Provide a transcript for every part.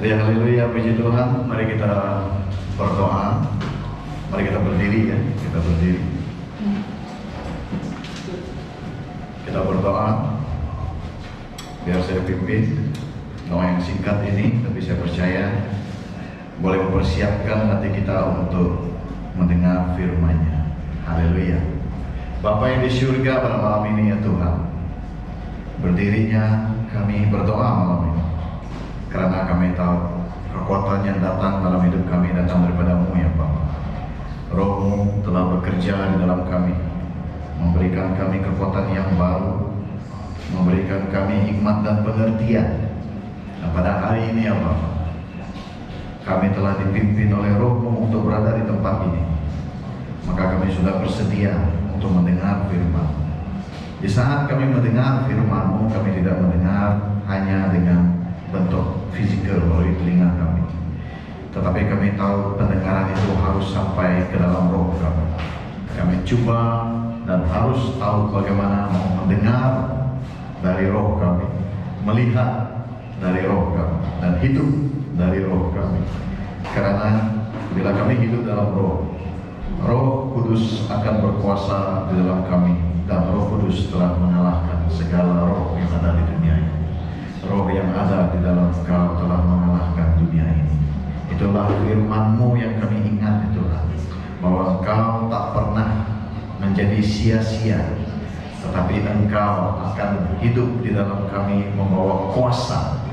Ya, haleluya, puji Tuhan. Mari kita berdoa. Mari kita berdiri ya, kita berdiri. Kita berdoa. Biar saya pimpin doa yang singkat ini, tapi saya percaya boleh mempersiapkan hati kita untuk mendengar firman-Nya. Haleluya. Bapa yang di surga, pada malam ini ya Tuhan, berdirinya kami berdoa malam ini, karena kami tahu kekuatan yang datang dalam hidup kami datang daripada-Mu ya Bapa. Roh-Mu telah bekerja di dalam kami, memberikan kami kekuatan yang baru, memberikan kami hikmat dan pengertian. Nah, pada hari ini ya Bapa, kami telah dipimpin oleh Roh-Mu untuk berada di tempat ini. Maka kami sudah bersedia untuk mendengar firman. Di saat kami mendengar firman-Mu, kami tidak mendengar hanya dengan bentuk fisikal melalui telinga kami, tetapi kami tahu pendengaran itu harus sampai ke dalam roh kami. Kami coba dan harus tahu bagaimana mau mendengar dari roh kami, melihat dari roh kami, dan hidup dari roh kami. Karena bila kami hidup dalam roh, Roh Kudus akan berkuasa di dalam kami, dan Roh Kudus telah mengalahkan segala roh yang ada di dunia ini. Roh yang ada di dalam Engkau telah mengalahkan dunia ini. Itulah firman-Mu yang kami ingat, Tuhan, bahwa Engkau tak pernah menjadi sia-sia, tetapi Engkau akan hidup di dalam kami, membawa kuasa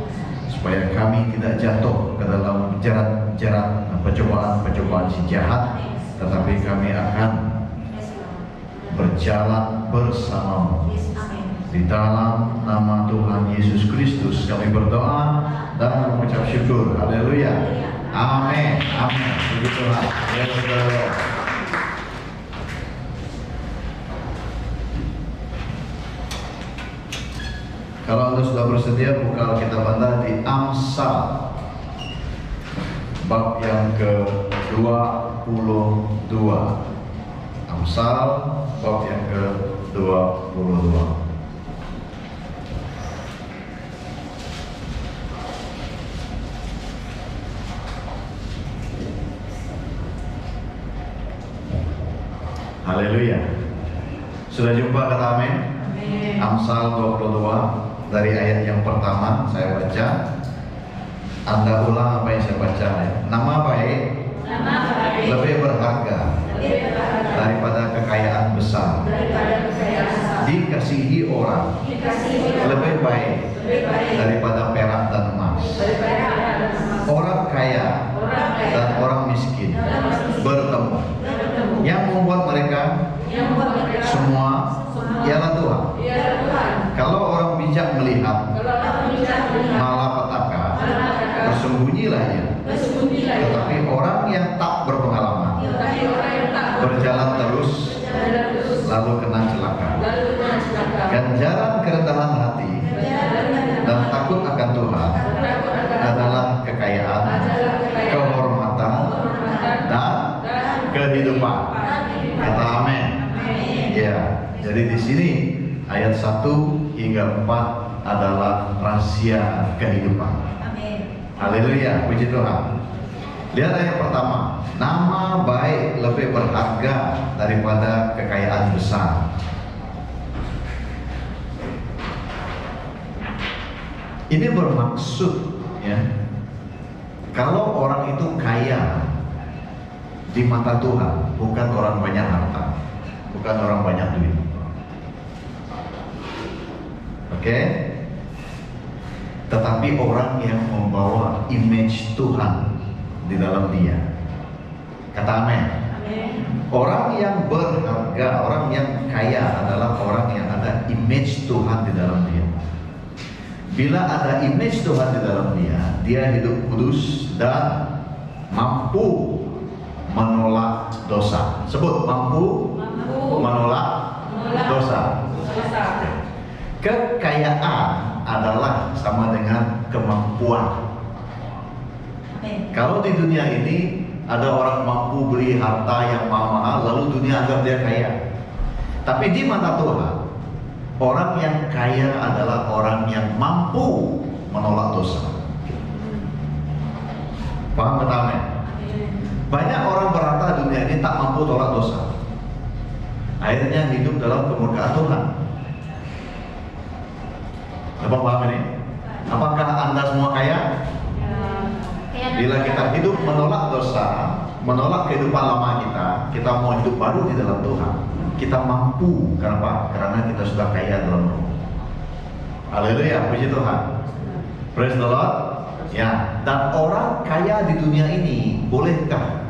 supaya kami tidak jatuh ke dalam jerat-jerat pencobaan-pencobaan si jahat, tetapi kami akan berjalan bersama-Mu. Di dalam nama Tuhan Yesus Kristus kami berdoa dan mengucap syukur. Haleluya. Amin. Amin. Puji Tuhan. Kalau Anda sudah bersedia, buka Alkitab Anda di Amsal bab yang ke-22. Amsal bab yang ke-22. Haleluya. Sudah jumpa, kata amin? Amsal 22 dari ayat yang pertama saya baca. Anda ulang apa yang saya baca ya. Nama baik lebih berharga daripada kekayaan besar. Dikasihi orang lebih baik daripada perak dan emas. Orang kaya dan orang miskin bertemu. Yang membuat mereka semua ialah Tuhan. Kalau orang bijak melihat malapetaka, bersembunyilah ia. Tetapi orang yang tak berpengalaman berjalan terus lalu kena celaka. Ganjaran kerendahan hati dan takut akan Tuhan adalah kekayaan, kehormatan, dan kehidupan. Kata amin. Ya, jadi di sini ayat 1 hingga 4 adalah rahasia kehidupan. Haleluya, puji Tuhan. Lihat ayat pertama. Nama baik lebih berharga daripada kekayaan besar. Ini bermaksud ya, kalau orang itu kaya di mata Tuhan, bukan orang banyak harta, bukan orang banyak duit. Oke? Tetapi orang yang membawa image Tuhan di dalam dia. Kata amin. Orang yang berharga, orang yang kaya adalah orang yang ada image Tuhan di dalam dia. Bila ada image Tuhan di dalam dia, dia hidup kudus dan mampu menolak dosa. Sebut, mampu menolak dosa. Kekayaan adalah sama dengan kemampuan. Kalau di dunia ini ada orang mampu beli harta yang mahal, lalu dunia anggap dia kaya. Tapi di mata Tuhan, orang yang kaya adalah orang yang mampu menolak dosa. Paham kata amin? Banyak orang berkata dunia ini tak mampu tolak dosa, akhirnya hidup dalam kemurkaan Tuhan. Dapat paham ini? Apakah Anda semua kaya? Bila kita hidup menolak dosa, menolak kehidupan lama kita mau hidup baru di dalam Tuhan, kita mampu. Kenapa? Karena kita sudah kaya dalam Roh. Haleluya, puji Tuhan. Praise the Lord. Ya, dan orang kaya di dunia ini bolehkah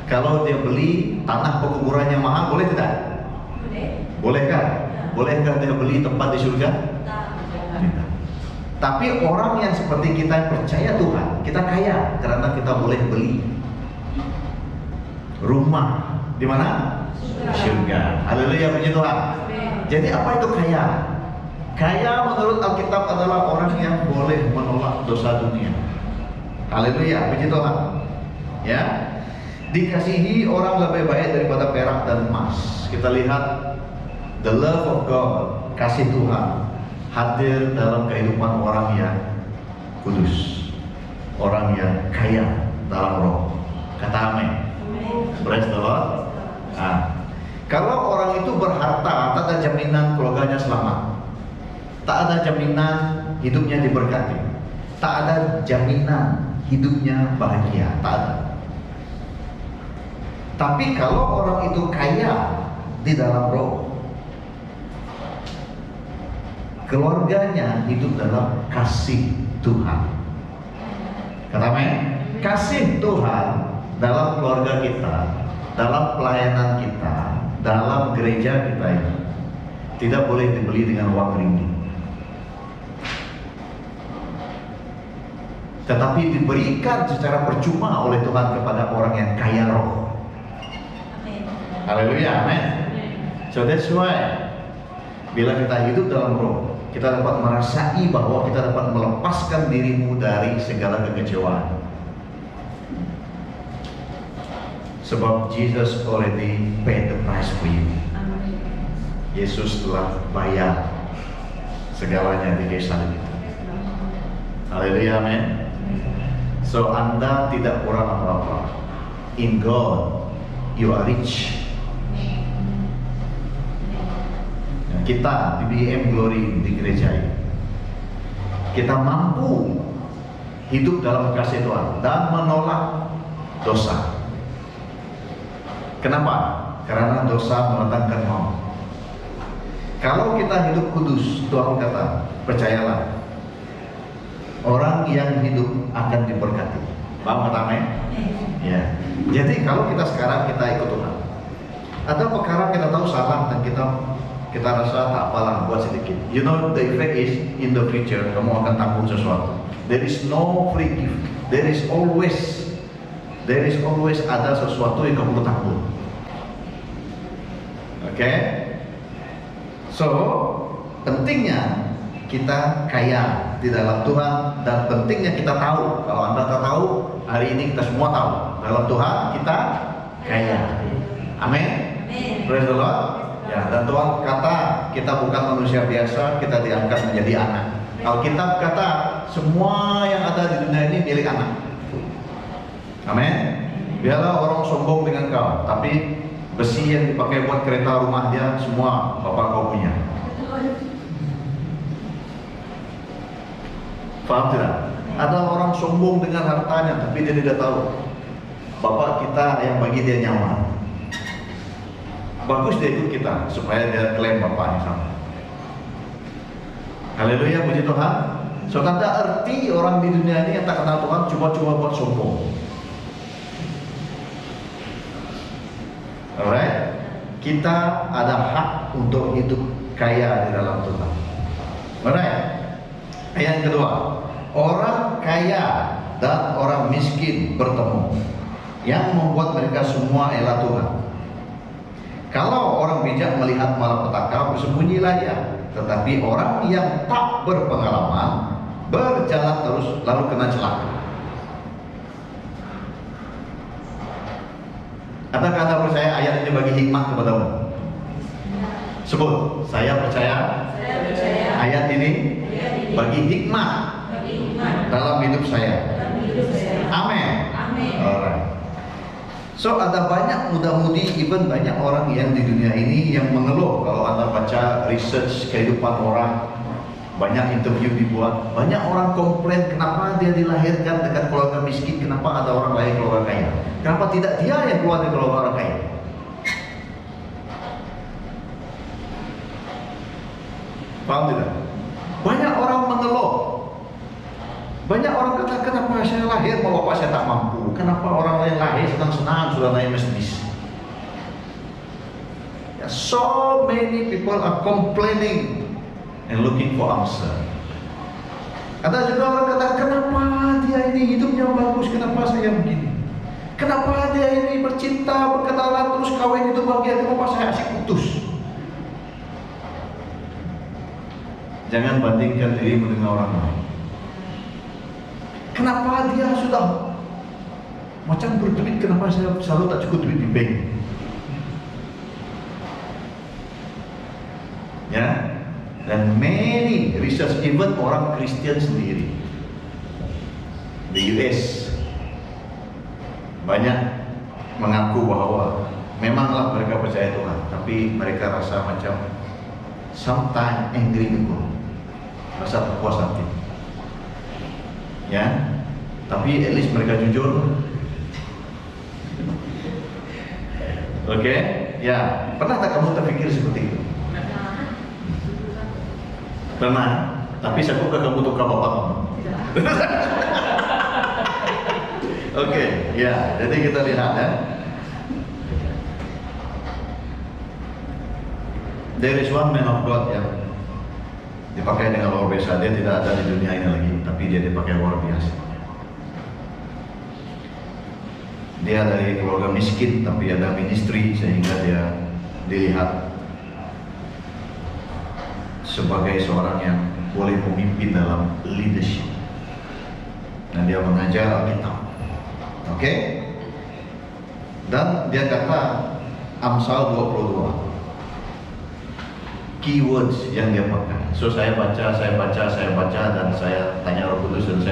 kalau dia beli tanah pekuburan yang mahal, boleh tidak? Bolehkah? Bolehkah dia beli tempat di surga? Tidak. Tapi orang yang seperti kita yang percaya Tuhan, kita kaya karena kita boleh beli rumah di mana? Surga. Haleluya, puji Tuhan. Jadi apa itu kaya? Kaya menurut Alkitab adalah orang yang boleh menolak dosa dunia. Haleluya, puji Tuhan. Ya, dikasihi orang lebih baik daripada perak dan emas. Kita lihat the love of God, kasih Tuhan hadir dalam kehidupan orang yang kudus, orang yang kaya dalam roh. Kata amin. Praise the Lord. Nah, kalau orang itu berharta, tak ada jaminan keluarganya selamat. Tak ada jaminan hidupnya diberkati. Tak ada jaminan hidupnya bahagia. Tak ada. Tapi kalau orang itu kaya di dalam roh, keluarganya hidup dalam kasih Tuhan. Kata amin. Kasih Tuhan dalam keluarga kita, dalam pelayanan kita, dalam gereja kita ini tidak boleh dibeli dengan uang ringgit, tetapi diberikan secara percuma oleh Tuhan kepada orang yang kaya roh. Haleluya, amin. So that's why bila kita hidup dalam roh, kita dapat merasai bahwa kita dapat melepaskan dirimu dari segala kekecewaan. Sebab Jesus already paid the price for you. Yesus telah bayar segalanya di kayu salib itu. Haleluya, amin. So Anda tidak kurang apa-apa. In God you are rich. Kita di BM Glory di gereja ini, kita mampu hidup dalam kasih Tuhan dan menolak dosa. Kenapa? Karena dosa mendatangkan maut. Kalau kita hidup kudus, Tuhan kata, percayalah, orang yang hidup akan diberkati. Paham kata amin? Ya. Jadi kalau kita sekarang kita ikut Tuhan, ada perkara kita tahu salah dan kita rasa tak apalah, buat sedikit. You know the effect is in the future kamu akan tanggung sesuatu. There is no free gift. There is always ada sesuatu yang kamu tanggung. Oke? So pentingnya kita kaya di dalam Tuhan, dan pentingnya kita tahu. Kalau Anda tak tahu, hari ini kita semua tahu dalam Tuhan kita kaya. Amin. Praise the Lord. Ya, dan Tuhan kata kita bukan manusia biasa, kita diangkat menjadi anak. Alkitab kata semua yang ada di dunia ini milik anak. Amin. Biarlah orang sombong dengan kau, tapi besi yang dipakai buat kereta rumah dia semua bapak kau punya. Faham tidak? Ada orang sombong dengan hartanya, tapi dia tidak tahu bapak kita yang bagi dia nyawa. Bagus dia ikut kita supaya dia klaim bapaknya sama. Haleluya, puji Tuhan. So tanda arti orang di dunia ini yang tak kenal Tuhan cuma buat sombong. Alright, kita ada hak untuk hidup kaya di dalam Tuhan. Alright. Ayat yang kedua, orang kaya dan orang miskin bertemu, yang membuat mereka semua ialah Tuhan. Kalau orang bijak melihat malapetaka, bersembunyilah ia. Tetapi orang yang tak berpengalaman berjalan terus lalu kena celaka. Adakah Anda percaya ayat ini bagi hikmat kepadamu? Sebut, saya percaya ayat ini bagi hikmat dalam hidup saya. Amin. Alright. So ada banyak muda-mudi, even banyak orang yang di dunia ini yang mengeluh. Kalau Anda baca research kehidupan orang, banyak interview dibuat, banyak orang komplain kenapa dia dilahirkan dengan keluarga miskin, kenapa ada orang lahir keluarga kaya, kenapa tidak dia yang keluar dari keluarga orang kaya. Paham tidak? Banyak orang mengeluh. Banyak orang kata, kenapa saya lahir mau bapak saya tak mampu, kenapa orang lain lahir senang-senang sudah naik Mercedes. So many people are complaining and looking for answer. Ada juga orang kata, kenapa dia ini hidupnya bagus, kenapa saya begini? Kenapa dia ini bercinta, berkenalan, terus kawin itu bahagia, kenapa saya asyik putus? Jangan bandingkan dirimu dengan orang lain. Kenapa dia sudah macam berduit, kenapa saya selalu tak cukup duit di bank? Ya, dan many research, even orang Kristen sendiri di US banyak mengaku bahwa memanglah mereka percaya Tuhan, tapi mereka rasa macam sometimes angry juga, rasa tak puas hati. Ya, tapi at least mereka jujur. Oke, ya, pernah tak kamu terpikir seperti itu? Pernah, tapi saya buka kamu tukar bapak kamu. Oke, ya, jadi kita lihat ya. There is one man of God yang dipakai dengan luar biasa. Dia tidak ada di dunia ini lagi, tapi dia dipakai luar biasa. Dia dari keluarga miskin, tapi ada ministry sehingga dia dilihat sebagai seorang yang boleh memimpin dalam leadership. Dan dia mengajar Alkitab. Oke? Dan dia kata Amsal 22. Keywords yang dia pakai. So saya baca dan saya tanya Roh Kudus dan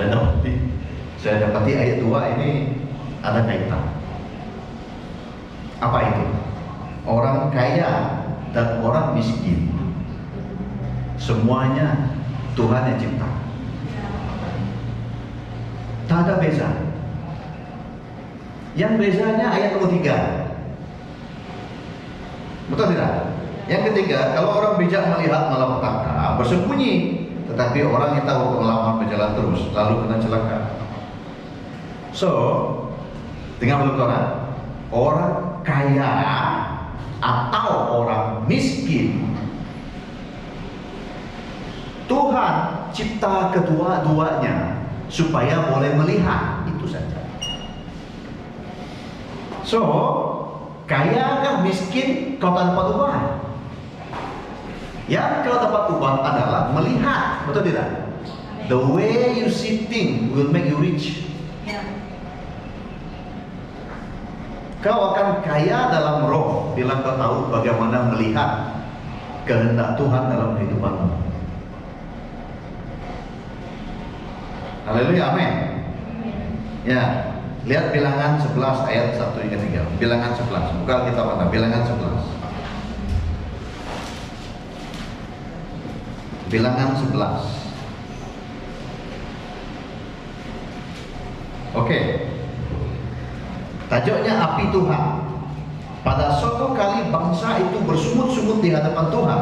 saya dapati ayat 2 ini ada kaitan. Apa itu? Orang kaya dan orang miskin, semuanya Tuhan yang cipta. Tak ada beza. Yang bezanya ayat 23. Betul tidak? Yang ketiga, kalau orang bijak melihat malapetaka bersembunyi, tetapi orang yang tahu pengalaman berjalan terus lalu kena celaka. So, dengan betul orang kaya atau orang miskin, Tuhan cipta kedua-duanya supaya boleh melihat, itu saja. So, kaya kah miskin kau tak dapat ubah. Yang kau dapat ubah adalah melihat, betul tidak? The way you see things will make you rich. Kau akan kaya dalam roh bila kau tahu bagaimana melihat kehendak Tuhan dalam kehidupanmu. Haleluya, amin. Ya, lihat Bilangan 11 ayat 1 hingga 3. Bilangan 11, buka kita mana? Bilangan 11. Bilangan 11. Oke. Tajuknya api Tuhan. Pada suatu kali bangsa itu bersungut-sungut di hadapan Tuhan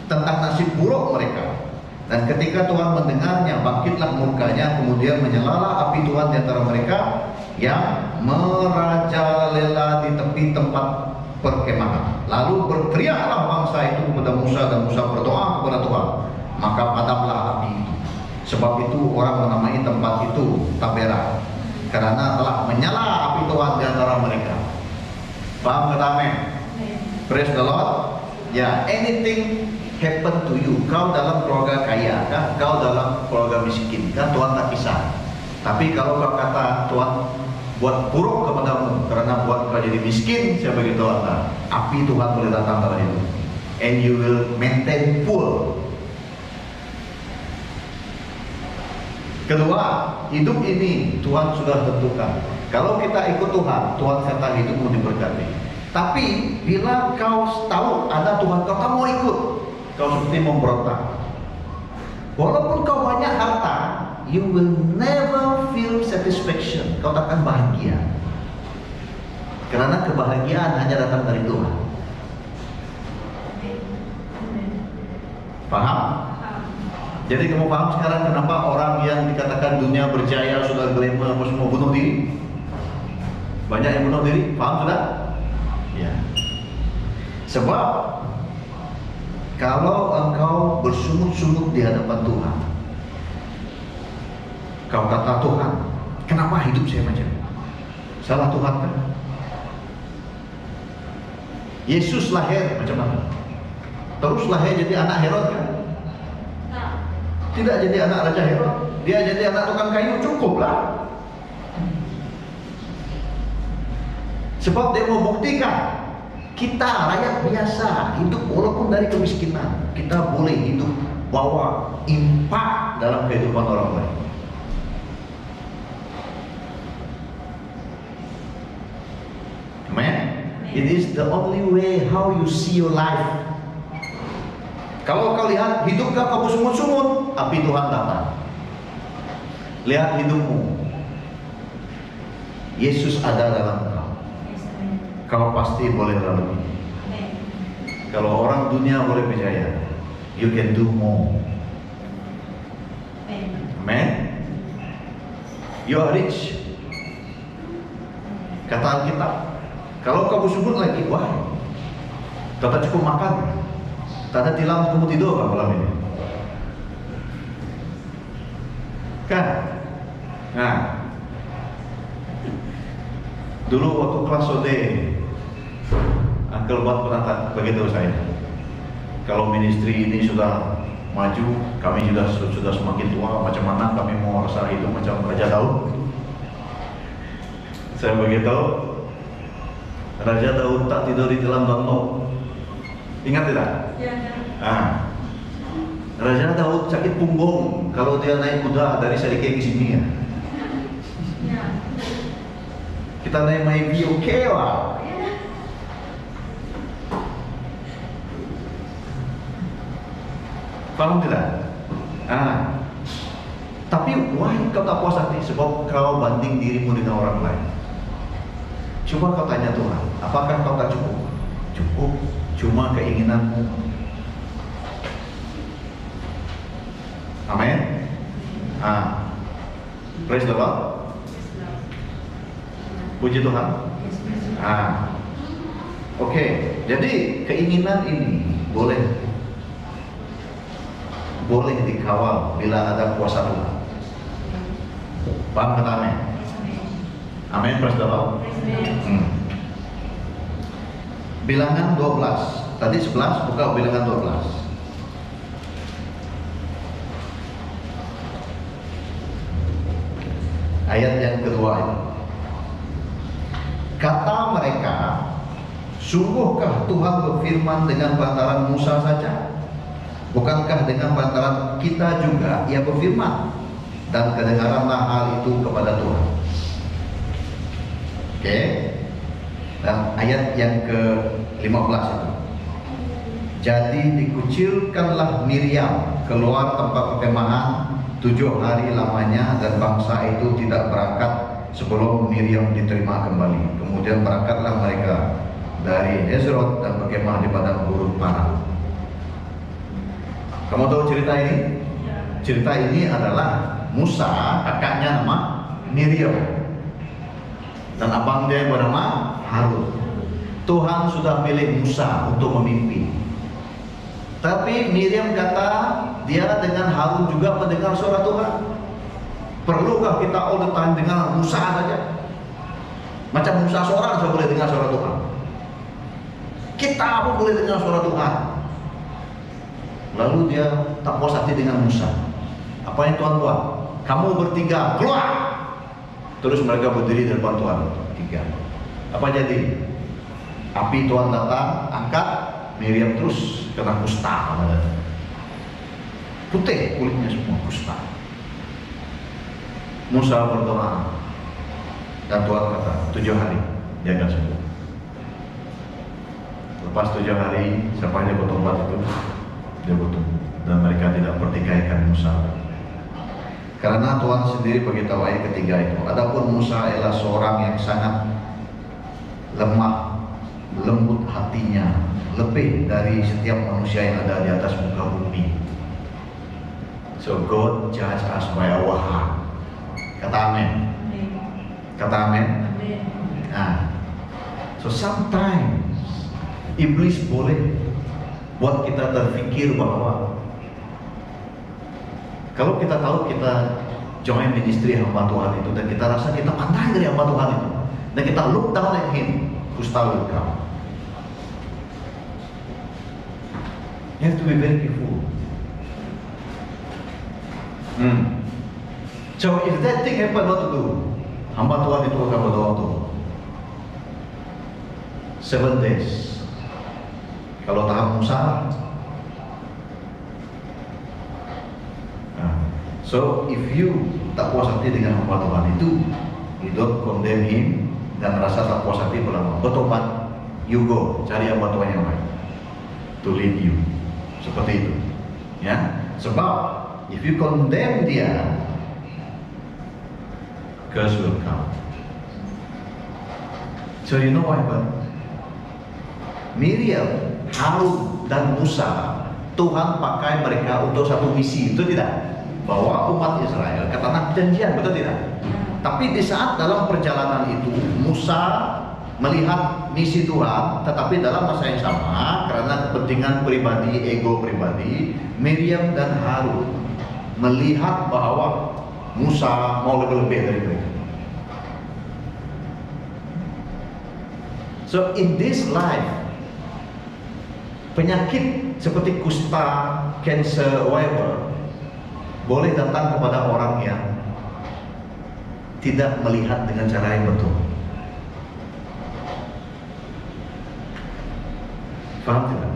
tentang nasib buruk mereka. Dan ketika Tuhan mendengarnya, bangkitlah murkanya, kemudian menyalalah api Tuhan di antara mereka yang merajalela di tepi tempat perkemahan. Lalu berteriaklah bangsa itu kepada Musa, dan Musa berdoa kepada Tuhan, maka padamlah api itu. Sebab itu orang menamai tempat itu Tabera, karena telah menyala api Tuhan di antara mereka. Paham kata amin? Praise the Lord. Ya, anything happen to you, kau dalam keluarga kaya kah, kau dalam keluarga miskin kah, Tuhan tak kisah. Tapi kalau kau kata Tuhan buat buruk kepadamu karena buat kau jadi miskin, saya beritahu Anda, api Tuhan boleh datang dalam hidup, and you will maintain poor. Kedua, hidup ini Tuhan sudah tentukan. Kalau kita ikut Tuhan, Tuhan kata hidupmu diberkati. Tapi bila kau tahu ada Tuhan, kau tak mau ikut, kau seperti memberontak. Walaupun kau banyak harta, you will never feel satisfaction. Kau takkan bahagia. Karena kebahagiaan hanya datang dari Tuhan. Paham? Jadi kamu paham sekarang kenapa orang yang dikatakan dunia berjaya, sudah glamour, apa semua bunuh diri? Banyak yang bunuh diri, paham sudah? Ya. Sebab kalau engkau bersungut-sungut di hadapan Tuhan, kau kata, Tuhan, kenapa hidup saya macam ini? Salah Tuhan kan? Yesus lahir macam mana? Terus lahir jadi anak Herod kan? Tidak jadi anak Raja Herod, dia jadi anak tukang kayu, cukuplah. Sebab dia mau buktikan kita rakyat biasa hidup walaupun dari kemiskinan, kita boleh hidup bawa impak dalam kehidupan orang lain. Amen. It is the only way how you see your life. Kalau kau lihat hidup kau sungut-sungut, api Tuhan datang. Lihat hidupmu, Yesus ada dalam kau. Kau pasti boleh lalui. Kalau orang dunia boleh berjaya, you can do more. Amen. You are rich. Kata Alkitab, kalau kau bersyukur lagi, wah, tak cukup makan. Tak ada tilam kamu tidur kan malam ini? Kan? Nah, dulu waktu kelas OD, Uncle Bob pernah begitu saya. Kalau ministry ini sudah maju, kami sudah semakin tua, macam mana kami mau rasa hidup macam Raja Daud? Saya beritahu, Raja Daud tak tidur di dalam bangau. Ingat tidak? Ya. Raja Daud sakit punggung kalau dia naik kuda dari Serike ke sini ya. Kita naik Myvi oke lah. Paham tidak? Tapi wah kau tak puas hati sebab kau banding dirimu dengan orang lain. Coba kau tanya Tuhan, apakah kau tak cukup? Cukup, cuma keinginanmu. Amin. Praise the Lord. Puji Tuhan. Oke, jadi keinginan ini boleh dikawal bila ada kuasa Tuhan. Paham kata amin? Amin, praise the Lord. Bilangan 12. Tadi 11, buka bilangan 12. Ayat yang kedua ini. Kata mereka, sungguhkah Tuhan berfirman dengan pantaran Musa saja? Bukankah dengan pantaran kita juga Ia berfirman? Dan kedengaranlah hal itu kepada Tuhan. Oke. Dan ayat yang ke-15 itu. Jadi dikucilkanlah Miriam keluar tempat perkemahan 7 hari lamanya, dan bangsa itu tidak berangkat sebelum Miriam diterima kembali. Kemudian berangkatlah mereka dari Hezrot dan berkemah di padang gurun Paran. Kamu tahu cerita ini? Cerita ini adalah Musa, kakaknya nama Miriam, dan abang dia bernama Harun. Tuhan sudah pilih Musa untuk memimpin, tapi Miriam kata dia dengan Harun juga mendengar suara Tuhan. Perlukah kita all the time dengar Musa saja? Macam Musa seorang saja boleh dengar suara Tuhan. Kita pun boleh dengar suara Tuhan. Lalu dia tak puas hati dengan Musa. Apa yang Tuhan buat? Kamu bertiga keluar. Terus mereka berdiri di depan Tuhan. 3. Apa jadi? Api Tuhan datang, angkat Miriam, terus kena kusta. Putih kulitnya semua, kusta. Musa berdoa dan Tuhan kata 7 hari dia akan sembuh. Lepas 7 hari siapa yang bertobat itu dia bertumbuh dan mereka tidak pertikaikan Musa. Karena Tuhan sendiri beritahu ayat ketiga itu, adapun Musa adalah seorang yang sangat lemah, lembut hatinya, lebih dari setiap manusia yang ada di atas muka bumi. So God judge us by our heart. Kata amin. Kata amin. Nah, so sometimes iblis boleh buat kita terfikir bahwa kalau kita tahu kita join ministry hamba Tuhan itu dan kita rasa kita pandai dari hamba Tuhan itu dan kita look down at him, kusta will come. You have to be very careful. So if that thing happen, what to do? Hamba Tuhan itu akan berdoa tuh 7 days. Kalau tahap Musa, so if you tak puas hati dengan hamba Tuhan itu, you don't condemn him dan rasa tak puas hati bertobat, you go cari hamba Tuhan yang lain to lead you, seperti itu, ya. Sebab if you condemn dia, curse will come. So you know what happened? Miriam, Harun dan Musa, Tuhan pakai mereka untuk satu misi, itu tidak? Bawa umat Israel ke tanah perjanjian, betul tidak? Tapi di saat dalam perjalanan itu Musa melihat misi Tuhan, tetapi dalam masa yang sama karena kepentingan pribadi, ego pribadi, Miriam dan Harun melihat bahwa Musa mau lebih-lebih dari mereka. So in this life, penyakit seperti kusta, cancer, whatever boleh datang kepada orang yang tidak melihat dengan cara yang betul. Paham tidak?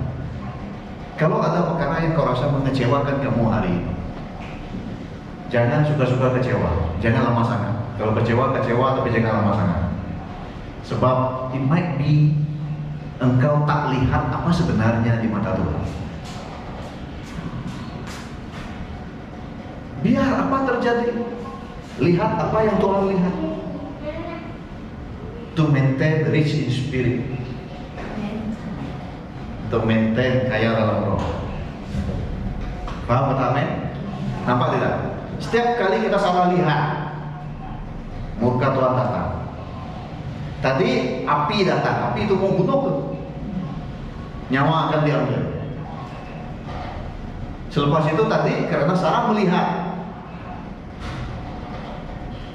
Kalau ada perkara yang kau rasa mengecewakan kamu hari ini, jangan suka-suka kecewa, jangan lama sangat. Kalau kecewa, tapi jangan lama sangat. Sebab it might be engkau tak lihat apa sebenarnya di mata Tuhan. Biar apa terjadi, lihat apa yang Tuhan lihat. To maintain rich in spirit, to maintain kaya dalam roh. Paham betul? Nampak tidak? Setiap kali kita salah lihat, murka Tuhan datang. Tadi api datang, api itu mau bunuh tuh, nyawa akan diambil. Selepas itu tadi karena salah melihat,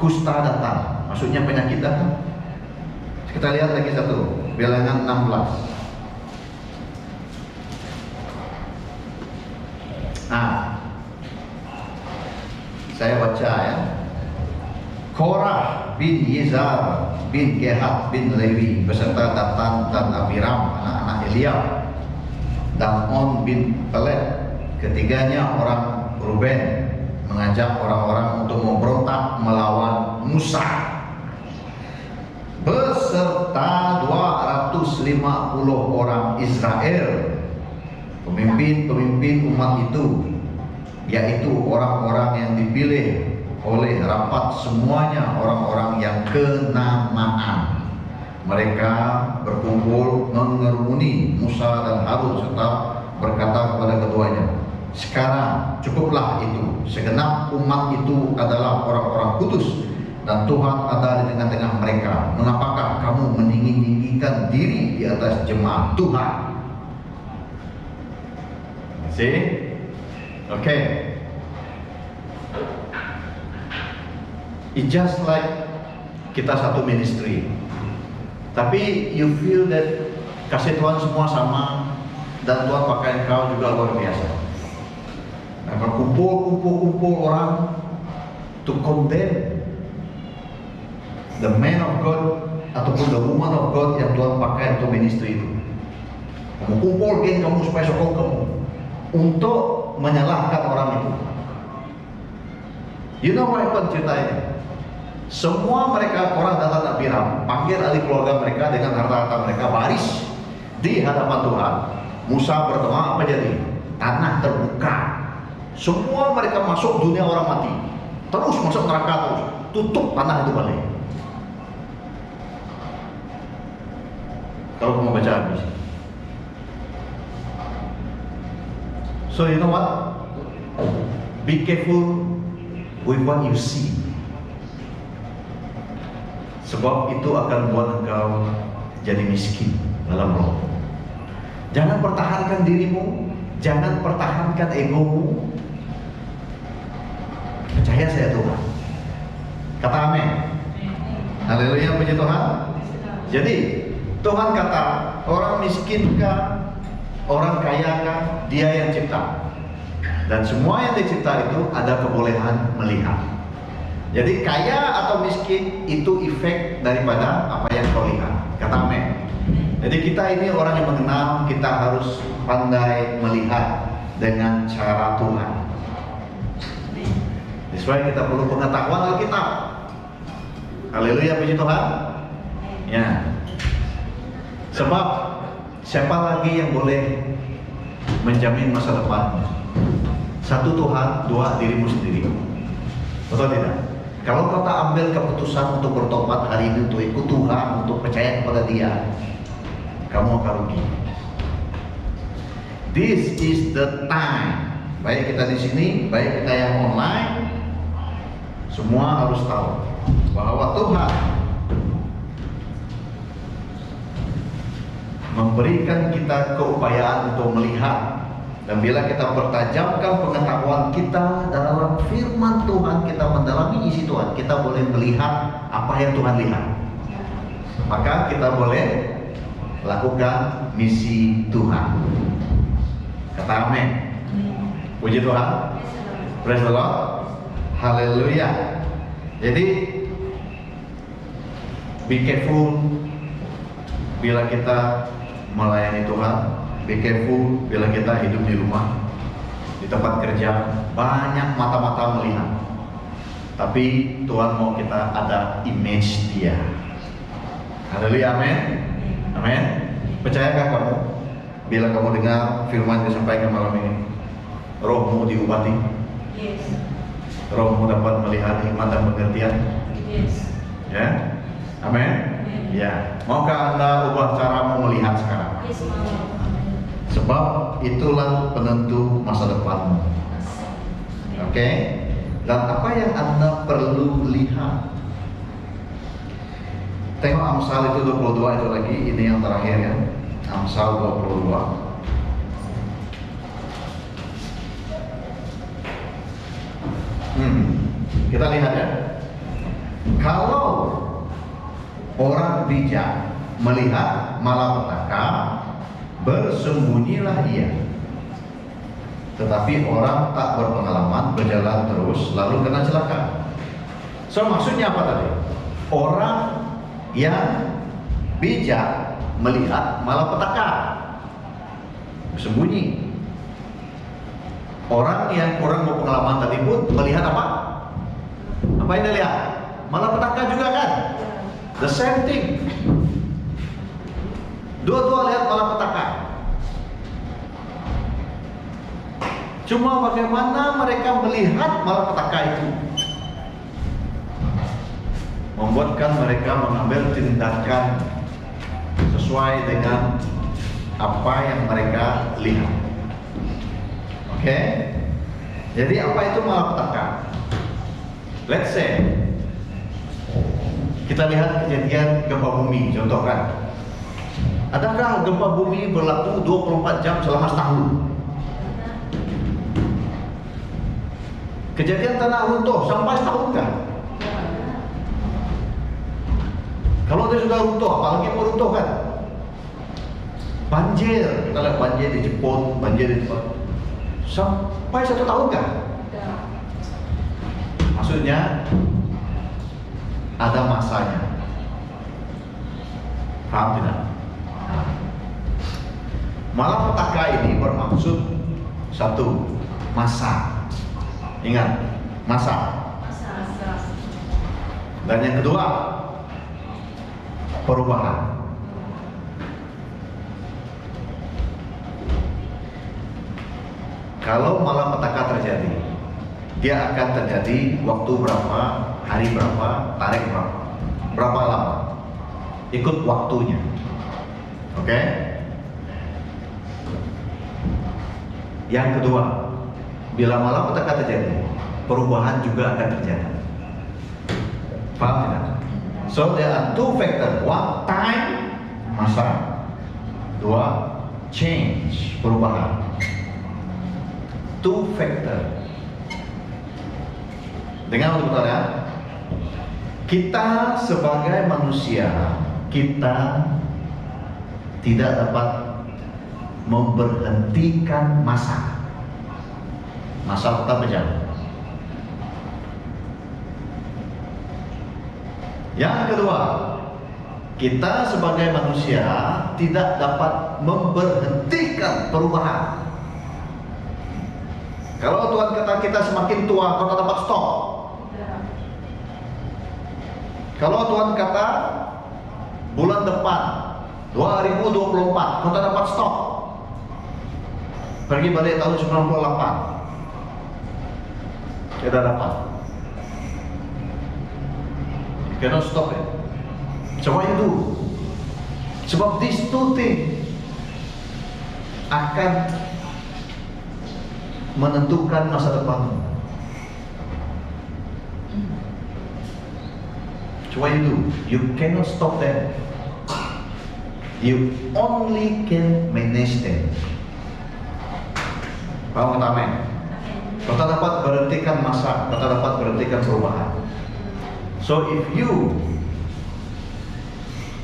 kusta datang, maksudnya penyakit datang. Kita lihat lagi satu, Bilangan 16. Nah, saya baca ya. Korah bin Yezar bin Kehat bin Lewi beserta Datan dan Abiram anak-anak Eliab dan On bin Pelet, ketiganya orang Ruben, mengajak orang-orang untuk memberontak melawan Musa beserta 250 orang Israel, pemimpin-pemimpin umat itu, yaitu orang-orang yang dipilih oleh rapat, semuanya orang-orang yang kenamaan. Mereka berkumpul mengerumuni Musa dan Harun serta berkata kepada keduanya, sekarang cukuplah itu, segenap umat itu adalah orang-orang kudus dan Tuhan ada di tengah-tengah mereka. Mengapakah kamu meninggi-tinggikan diri di atas jemaat Tuhan? See? Okay. It's just like kita satu ministry, tapi you feel that kasih Tuhan semua sama dan Tuhan pakai engkau juga luar biasa. Nah, kalau kumpul orang to condemn the man of God ataupun the woman of God yang Tuhan pakai untuk ministry itu, kamu kumpul geng kamu supaya sokong kamu untuk menyalahkan orang itu. You know what happened ceritanya? Semua mereka, orang datang Abiram, panggil ahli keluarga mereka dengan harta-harta mereka, baris di hadapan Tuhan. Musa berdoa, apa jadi? Tanah terbuka. Semua mereka masuk dunia orang mati, terus masuk neraka terus. Tutup tanah itu balik. Kalau kamu baca habis. So you know what? Be careful with what you see. Sebab itu akan buat engkau jadi miskin dalam roh. Jangan pertahankan dirimu, jangan pertahankan egomu. Percaya saya Tuhan. Kata amin. Haleluya, puji Tuhan. Jadi Tuhan kata, orang miskinkah, orang kayakah, Dia yang cipta. Dan semua yang dicipta itu ada kebolehan melihat. Jadi kaya atau miskin itu efek daripada apa yang kau lihat. Kata amin. Jadi kita ini orang yang mengenal, kita harus pandai melihat dengan cara Tuhan. That's why kita perlu pengetahuan Alkitab. Haleluya, puji Tuhan. Ya. Sebab siapa lagi yang boleh menjamin masa depan? Satu Tuhan, dua dirimu sendiri. Betul tidak? Kalau kau tak ambil keputusan untuk bertobat hari ini, untuk ikut Tuhan, untuk percaya kepada Dia, kamu akan rugi. This is the time. Baik kita di sini, baik kita yang online, semua harus tahu bahwa Tuhan memberikan kita keupayaan untuk melihat. Dan bila kita pertajamkan pengetahuan kita dalam firman Tuhan, kita mendalami isi Tuhan, kita boleh melihat apa yang Tuhan lihat. Maka kita boleh lakukan misi Tuhan. Kata amin. Puji Tuhan. Praise the Lord. Haleluya. Jadi be careful bila kita melayani Tuhan. Be careful bila kita hidup di rumah, di tempat kerja, banyak mata-mata melihat. Tapi Tuhan mau kita ada image Dia. Haleluya, amin. Amin. Percayakah kamu bila kamu dengar firman yang disampaikan malam ini, rohmu diubati? Yes. Rohmu dapat melihat hikmat dan pengertian? Yes. Ya, amin. Ya, maukah Anda ubah caramu melihat sekarang? Yes, Mama. Sebab itulah penentu masa depanmu. Oke? Dan apa yang Anda perlu lihat? Tengok Amsal itu 22 itu lagi, ini yang terakhir ya. Amsal 22. Kita lihat ya. Kalau orang bijak melihat malapetaka, bersembunyilah ia. Tetapi orang tak berpengalaman berjalan terus lalu kena celaka. So maksudnya apa tadi? Orang yang bijak melihat malapetaka, bersembunyi. Orang yang kurang berpengalaman tadi pun melihat apa? Apa yang dia lihat? Malapetaka juga kan? The same thing. Dua-dua lihat malapetaka. Cuma bagaimana mereka melihat malapetaka itu membuatkan mereka mengambil tindakan sesuai dengan apa yang mereka lihat. Oke? Jadi apa itu malapetaka? Let's say kita lihat kejadian gempa bumi, contoh kan. Adakah gempa bumi berlaku 24 jam selama setahun? Kejadian tanah runtuh sampai setahun kan? Kalau dia sudah runtuh, apalagi mau runtuh kan? Banjir, kita lihat banjir di Jepun, banjir di tempat sampai 1 tahun kan? Maksudnya ada masanya. Paham tidak? Malapetaka ini bermaksud satu, masa. Ingat, masa. Dan yang kedua, perubahan. Kalau malapetaka terjadi, dia akan terjadi waktu berapa, hari berapa, tarikh berapa lama. Ikut waktunya. Oke? Yang kedua, bila malapetaka terjadi, perubahan juga akan terjadi. Paham tidak? So there are two factors. One, time, masa. Dua, change, perubahan. Two factor. Dengan betul ya, kita sebagai manusia, kita tidak dapat memberhentikan masa. Masa tetap berjalan. Yang kedua, kita sebagai manusia tidak dapat memberhentikan perubahan. Kalau Tuhan kata kita semakin tua, kau tak dapat stop. Kalau Tuhan kata bulan depan 2024, kau tak dapat stop. Pergi balik tahun 98, tidak dapat. You cannot stop it. So what you do? Sebab these two things akan menentukan masa depanmu. So what you do? You cannot stop them. You only can manage them. Paham kata amin? Kau tak dapat berhentikan masa, kau tak dapat berhentikan perubahan. So if you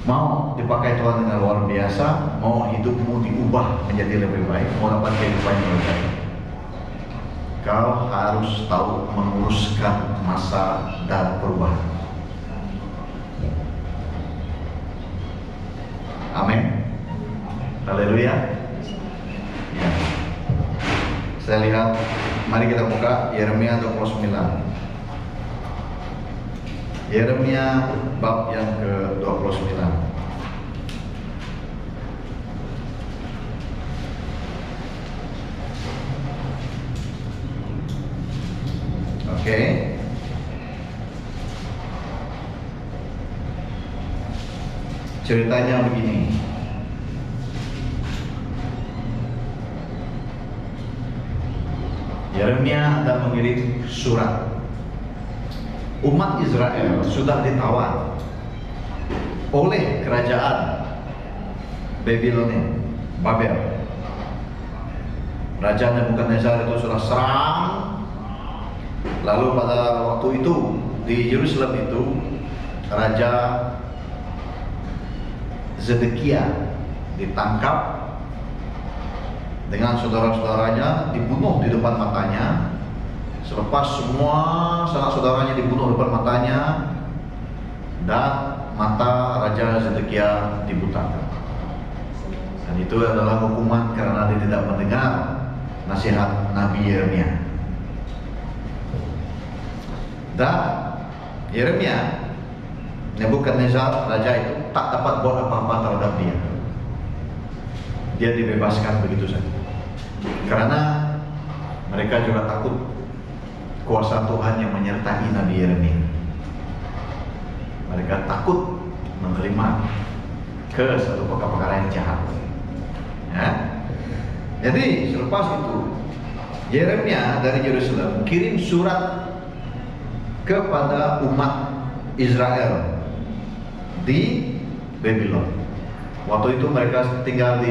mau dipakai Tuhan dengan luar biasa, mau hidupmu diubah menjadi lebih baik, mau dapat kehidupan yang lebih baik, kau harus tahu menguruskan masa dan perubahan. Amin. Haleluya. Ya. Saya lihat, mari kita buka Yeremia 29. Yeremia bab yang ke-29. Oke. Ceritanya begini. Yeremia hendak mengirim surat. Umat Israel sudah ditawan oleh kerajaan Babilonia, Babel. Raja Nebukadnezar itu sudah serang. Lalu pada waktu itu di Yerusalem itu Raja Zedekia ditangkap dengan saudara-saudaranya, dibunuh di depan matanya. Selepas semua sanak saudaranya dibunuh di depan matanya, dan mata Raja Zedekia dibutakan. Dan itu adalah hukuman karena dia tidak mendengar nasihat Nabi Yeremia. Dan Yeremia, Nebukadnezar, raja itu tak dapat buat apa-apa terhadap dia. Dia dibebaskan begitu saja. Karena mereka juga takut kuasa Tuhan yang menyertai Nabi Yeremia. Mereka takut menerima ke satu perkara yang jahat. Ya. Jadi selepas itu Yeremia dari Yerusalem kirim surat kepada umat Israel di Babylon. Waktu itu mereka tinggal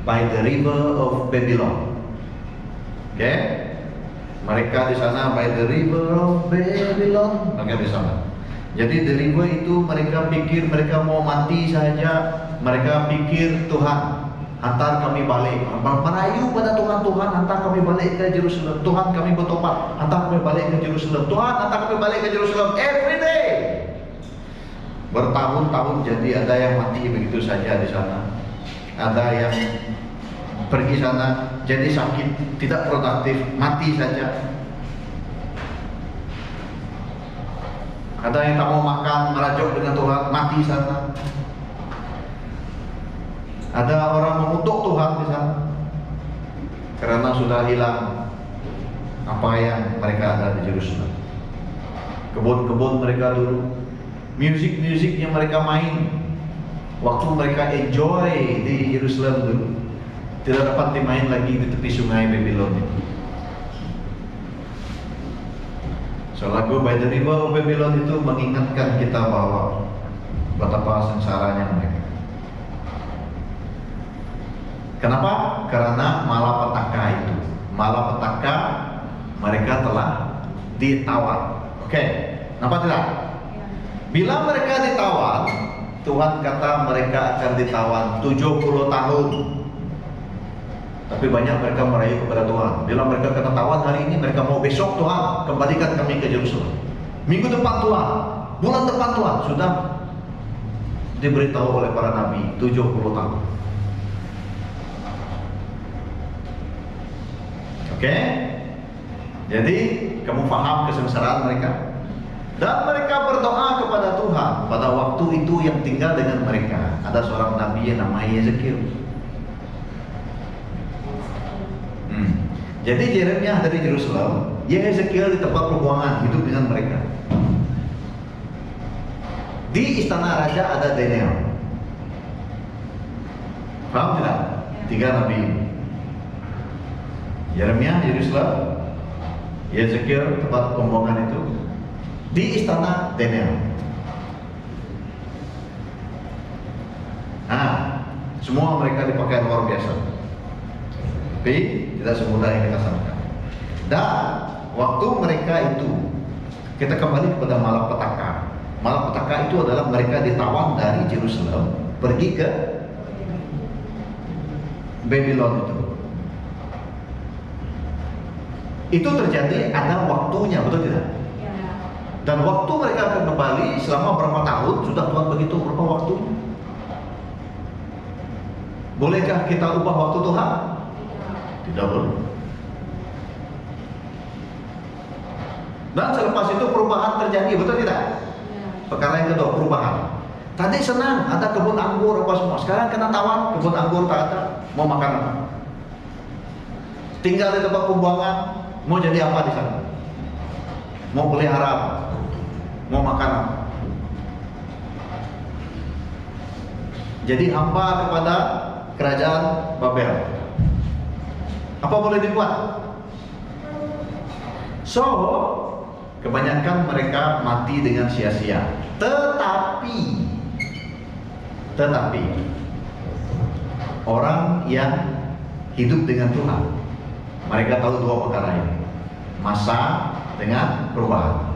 by the river of Babylon. Oke? Mereka di sana by the river of Babylon. Mereka di sana. Jadi the river itu mereka pikir mereka mau mati saja. Mereka pikir Tuhan hantar kami balik, merayu pada Tuhan, Tuhan hantar kami balik ke Yerusalem. Tuhan kami bertobat, hantar kami balik ke Yerusalem. Tuhan hantar kami balik ke Yerusalem every day. Bertahun-tahun jadi ada yang mati begitu saja di sana. Ada yang pergi sana jadi sakit, tidak produktif, mati saja. Ada yang tak mau makan, merajok dengan Tuhan, mati sana. Ada orang mengutuk Tuhan di sana karena sudah hilang apa yang mereka ada di Yerusalem. Kebun-kebun mereka dulu, musik yang mereka main, waktu mereka enjoy di Yerusalem dulu, tidak dapat dimain lagi di tepi sungai Babylon itu. So lagu By the River of Babylon itu mengingatkan kita bahwa betapa sengsaranya mereka. Kenapa? Karena malapetaka itu. Malapetaka mereka telah ditawan. Oke, kenapa tidak? Bila mereka ditawan, Tuhan kata mereka akan ditawan 70 tahun. Tapi banyak mereka merayu kepada Tuhan. Bila mereka kena tawan hari ini, mereka mau besok Tuhan kembalikan kami ke Yerusalem. Minggu depan Tuhan, bulan depan Tuhan. Sudah diberitahu oleh para nabi 70 tahun. Oke? Jadi kamu paham kesengsaraan mereka? Dan mereka berdoa kepada Tuhan pada waktu itu yang tinggal dengan mereka. Ada seorang nabi yang namanya Yezekiel. Jadi Yeremia dari Yerusalem, Yezekiel di tempat pembuangan hidup dengan mereka. Di istana raja ada Daniel. Paham tidak? 3 nabi. Yeremia Yerusalem, Yezekiel tempat pembuangan itu, di istana Daniel. Nah, semua mereka dipakai luar biasa. Tapi tidak semudah yang kita sangka. Dan waktu mereka itu, kita kembali kepada malapetaka. Malapetaka itu adalah mereka ditawan dari Yerusalem pergi ke Babylon itu. Itu terjadi ada waktunya, betul tidak? Dan waktu mereka akan kembali selama berapa tahun? Sudah Tuhan begitu berapa waktu? Bolehkah kita ubah waktu Tuhan? Tidak boleh. Dan selepas itu perubahan terjadi, betul tidak? Perkara yang kedua, perubahan. Tadi senang, ada kebun anggur apa semua. Sekarang kena tawan, kebun anggur tak ada. Mau makan apa? Tinggal di tempat pembuangan, mau jadi apa di sana? Mau pelihara apa? Mau makan apa? Jadi hamba kepada kerajaan Babel. Apa boleh dibuat? So, kebanyakan mereka mati dengan sia-sia. Tetapi orang yang hidup dengan Tuhan, mereka tahu 2 perkara ini: masa dengan perubahan.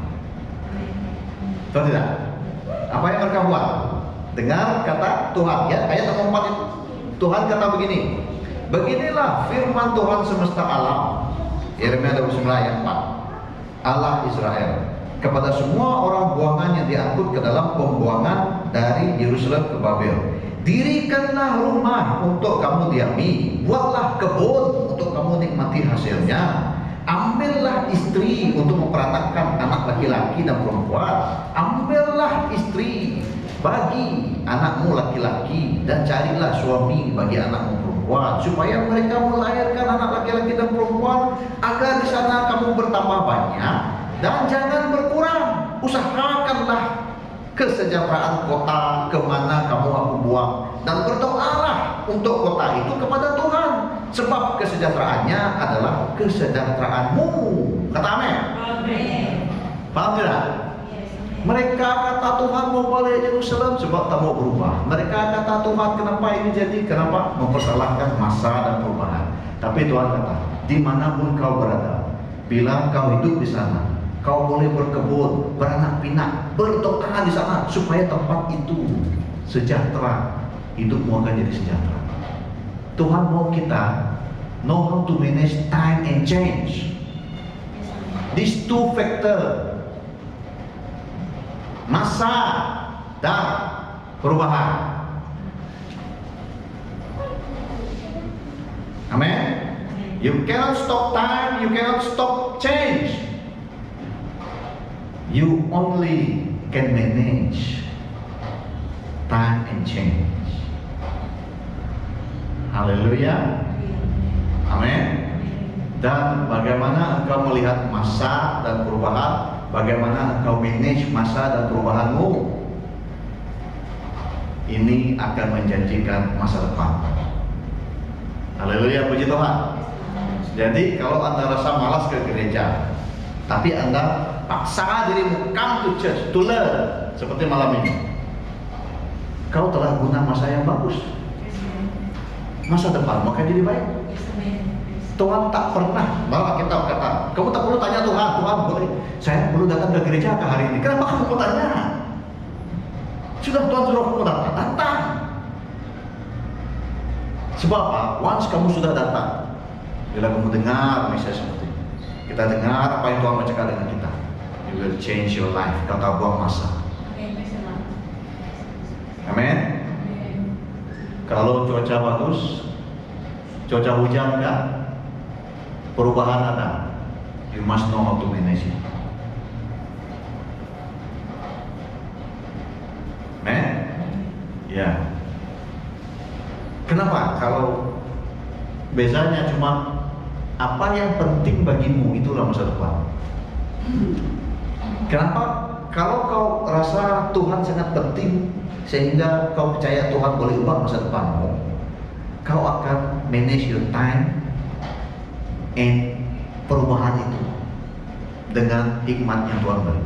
Tahu tidak? Apa yang mereka buat? Dengar kata Tuhan, ya, ayat 4 itu. Tuhan kata begini, beginilah firman Tuhan semesta alam, Yeremia 29 ayat 4, Allah Israel, kepada semua orang buangan yang diangkut ke dalam pembuangan dari Yerusalem ke Babel. Dirikanlah rumah untuk kamu diami, buatlah kebun untuk kamu nikmati hasilnya. Ambillah istri untuk memperanakan anak laki-laki dan perempuan. Ambillah istri bagi anakmu laki-laki dan carilah suami bagi anakmu perempuan, supaya mereka melahirkan anak laki-laki dan perempuan, agar di sana kamu bertambah banyak dan jangan berkurang. Usahakanlah kesejahteraan kota kemana kamu aku buang, dan berdoalah untuk kota itu kepada Tuhan, sebab kesejahteraannya adalah kesejahteraanmu. Kata amin. Paham tidak? Mereka kata Tuhan mau balik Yerusalem sebab tak mau berubah. Mereka kata Tuhan kenapa ini jadi? Kenapa? Mempersalahkan masa dan perubahan. Tapi Tuhan kata, dimanapun kau berada, bila kau hidup di sana, kau boleh berkebun, beranak pinak, berdoa di sana supaya tempat itu sejahtera. Hidupmu akan jadi sejahtera. Tuhan mau kita know how to manage time and change. These 2 factor, masa dan perubahan. Amen. You cannot stop time, you cannot stop change. You only can manage time and change. Haleluya. Amin. Dan bagaimana engkau melihat masa dan perubahan, bagaimana engkau manage masa dan perubahanmu, ini akan menjanjikan masa depan. Haleluya, puji Tuhan. Jadi kalau Anda rasa malas ke gereja, tapi Anda paksa dirimu come to church to learn, seperti malam ini, kau telah guna masa yang bagus. Masa depan maka jadi baik. Tuhan tak pernah, malah kita kata, kamu tak perlu tanya Tuhan, Tuhan boleh, saya perlu datang ke gereja ke hari ini. Kenapa kamu mau tanya? Sudah Tuhan suruh kamu datang. Sebab apa? Once kamu sudah datang, bila kamu dengar misalnya seperti ini, kita dengar apa yang Tuhan mau cakap dengan kita, you will change your life. Kau tak buang masa. Amin. Kalau cuaca bagus, cuaca hujan enggak, perubahan ada. You must know how to manage it. Amen? Ya. Kenapa? Kalau biasanya cuma apa yang penting bagimu itulah masa depan. Kenapa? Kalau kau rasa Tuhan sangat penting sehingga kau percaya Tuhan boleh ubah masa depanmu, kau akan manage your time and perubahan itu dengan hikmat yang Tuhan beri.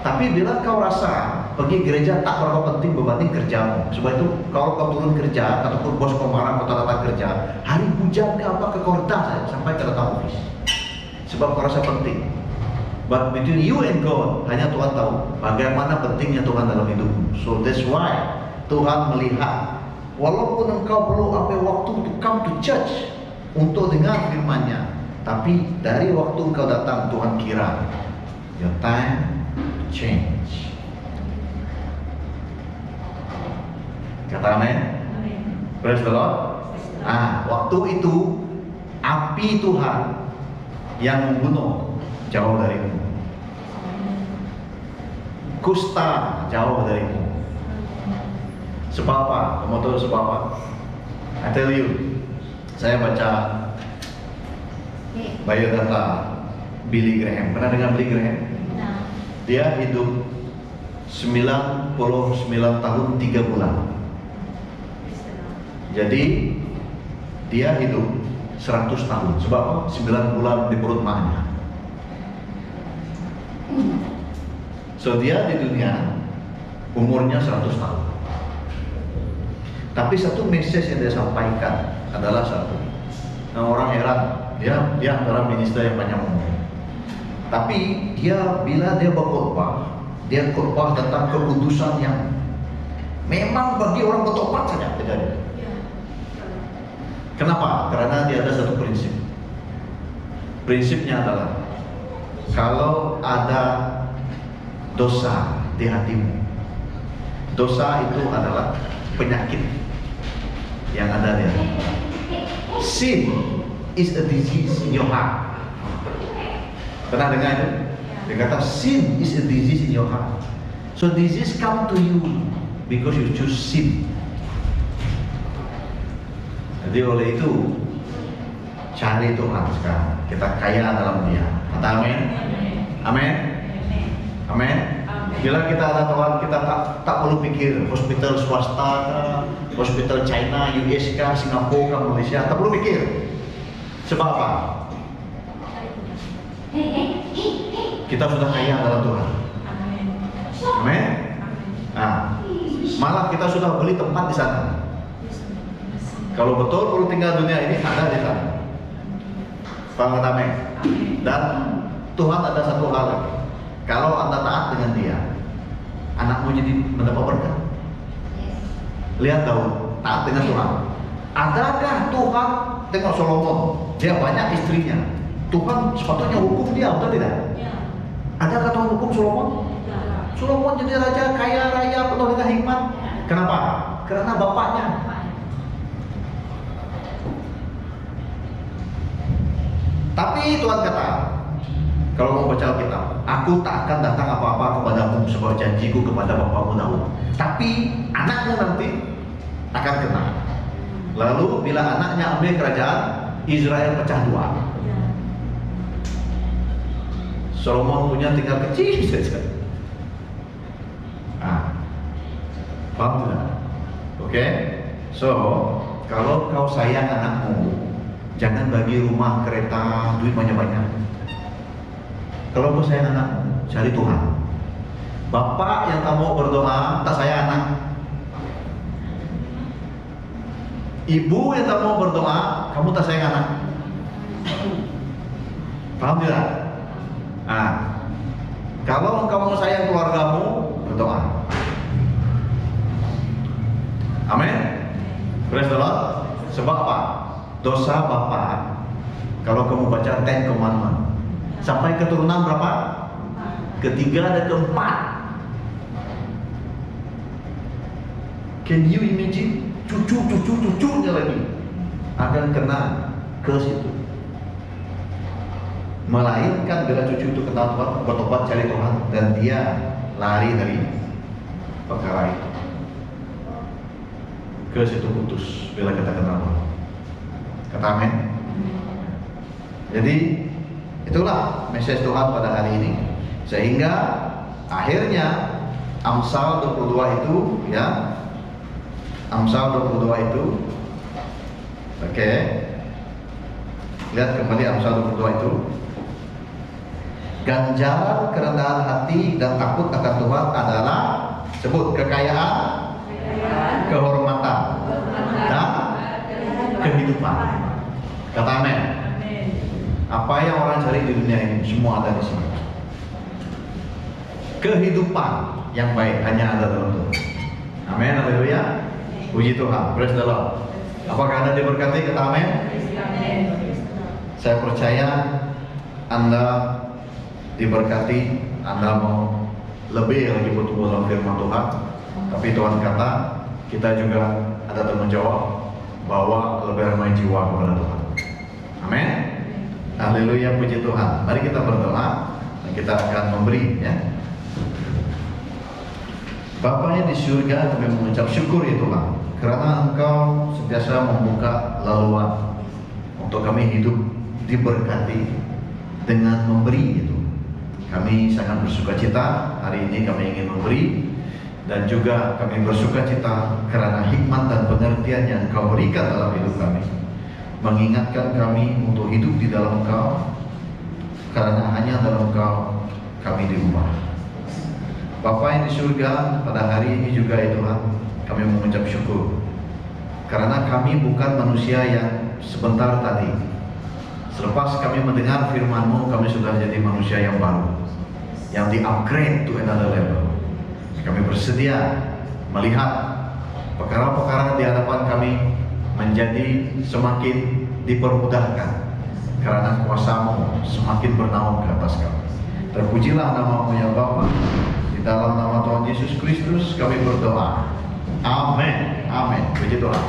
Tapi bila kau rasa pergi gereja tak berapa penting berbanding kerjamu, sebab itu kalau kau turun kerja ataupun bos kau marah kau tak datang kerja, hari hujan ke apa ke kau datang saja sampai ke datang office, sebab kau rasa penting. But between you and God, hanya Tuhan tahu bagaimana pentingnya Tuhan dalam hidupmu. So that's why Tuhan melihat, walaupun engkau perlu ambil waktu to come to church untuk dengar firman-Nya, tapi dari waktu engkau datang Tuhan kira your time change. Kata amin. Praise the Lord. Waktu itu api Tuhan yang membunuh jauh darimu, kusta jauh darimu. Sebab apa? Kamu tahu sebab apa? I tell you, saya baca biodata Billy Graham. Pernah dengar Billy Graham? Dia hidup 99 tahun 3 bulan. Jadi dia hidup 100 tahun. Sebab apa? 9 bulan di perut maknya. So dia di dunia umurnya 100 tahun. Tapi satu message yang dia sampaikan adalah satu. Nah, orang heran, dia antara minister yang banyak ngomong. Tapi bila dia berkhotbah, dia khotbah tentang kekudusan yang memang bagi orang bertobat saja terjadi. Kenapa? Karena dia ada satu prinsip. Prinsipnya adalah kalau ada dosa di hatimu, dosa itu adalah penyakit yang ada di hati. Sin is a disease in your heart. Pernah dengar itu? Dia kata sin is a disease in your heart. So disease come to you because you choose sin. Jadi oleh itu cari Tuhan sekarang. Kita kaya dalam Dia. Kata amin. Amin. Amin. Bila kita ada Tuhan, kita tak perlu pikir hospital swasta, hospital China, US, Singapura, Malaysia, tak perlu pikir. Sebab apa? Kita sudah kaya dalam Tuhan. Amin. Malah kita sudah beli tempat di sana. Kalau betul perlu tinggal dunia ini, ada di sana. Paham amin? Dan Tuhan ada satu hal lagi. Kalau Anda taat dengan Dia, anakmu jadi mendapat berkat. Lihat Daud, taat dengan Tuhan. Adakah Tuhan tengok Solomon? Dia banyak istrinya. Tuhan sepatutnya hukum dia, betul tidak? Adakah Tuhan hukum Solomon? Solomon jadi raja kaya raya penuh dengan hikmat. Kenapa? Karena bapaknya. Tapi Tuhan kata, Kalau mau baca Alkitab, aku tak akan datang apa-apa kepadamu sebab janjiku kepada bapamu Daud. Tapi anakmu nanti akan kena. Lalu bila anaknya ambil kerajaan, Israel pecah dua. Solomon punya tinggal kecil saja. Paham tidak? Oke? So, kalau kau sayang anakmu, jangan bagi rumah, kereta, duit banyak-banyak. Kalau kau sayang anakmu, cari Tuhan. Bapak yang tak mau berdoa, tak sayang anak. Ibu yang tak mau berdoa, kamu tak sayang anak. Paham tidak? Kalau engkau mau sayang keluargamu, berdoa. Amin. Praise the Lord. Sebab apa? Dosa Bapak, kalau kamu baca Ten Commandments, sampai keturunan berapa? Ketiga dan keempat. Can you imagine? Cucunya lagi akan kena curse itu. Melainkan bila cucu itu kenal Tuhan, bertobat cari Tuhan, dan dia lari dari perkara itu. Curse itu putus bila kita kenal Tuhan. Kata amin. Jadi itulah message Tuhan pada hari ini. Sehingga akhirnya Amsal 22 itu, ya, Amsal 22 itu, oke. Lihat kembali Amsal 22 itu. Ganjaran kerendahan hati dan takut akan Tuhan adalah, sebut, kekayaan, kehormatan, dan kehidupan. Kata amin. Apa yang orang cari di dunia ini semua ada di sini. Kehidupan yang baik hanya ada dalam Tuhan. Amin, haleluya. Puji Tuhan, praise the Lord. Apakah Anda diberkati? Kata amin. Saya percaya Anda diberkati. Anda mau lebih lagi bertumbuh dalam firman Tuhan. Tapi Tuhan kata kita juga ada tanggung jawab bawa lebih ramai jiwa kepada Tuhan. Amin. Haleluya, puji Tuhan. Mari kita berdoa dan kita akan memberi, ya. Bapa yang di surga, kami mengucap syukur ya Tuhan, karena Engkau sentiasa membuka laluan untuk kami hidup diberkati dengan memberi itu. Kami sangat bersuka cita hari ini, kami ingin memberi, dan juga kami bersuka cita karena hikmat dan pengertian yang Engkau berikan dalam hidup kami, mengingatkan kami untuk hidup di dalam Engkau, karena hanya dalam Engkau kami diubah. Bapa yang di surga, pada hari ini juga ya Tuhan, kami mengucap syukur karena kami bukan manusia yang sebentar tadi. Selepas kami mendengar firman-Mu, kami sudah jadi manusia yang baru, yang di-upgrade to another level. Kami bersedia melihat perkara-perkara di hadapan kami menjadi semakin dipermudahkan karena kuasa-Mu semakin bernaung ke atas kami. Terpujilah nama-Mu ya Bapa. Di dalam nama Tuhan Yesus Kristus kami berdoa. Amin. Amin. Puji Tuhan.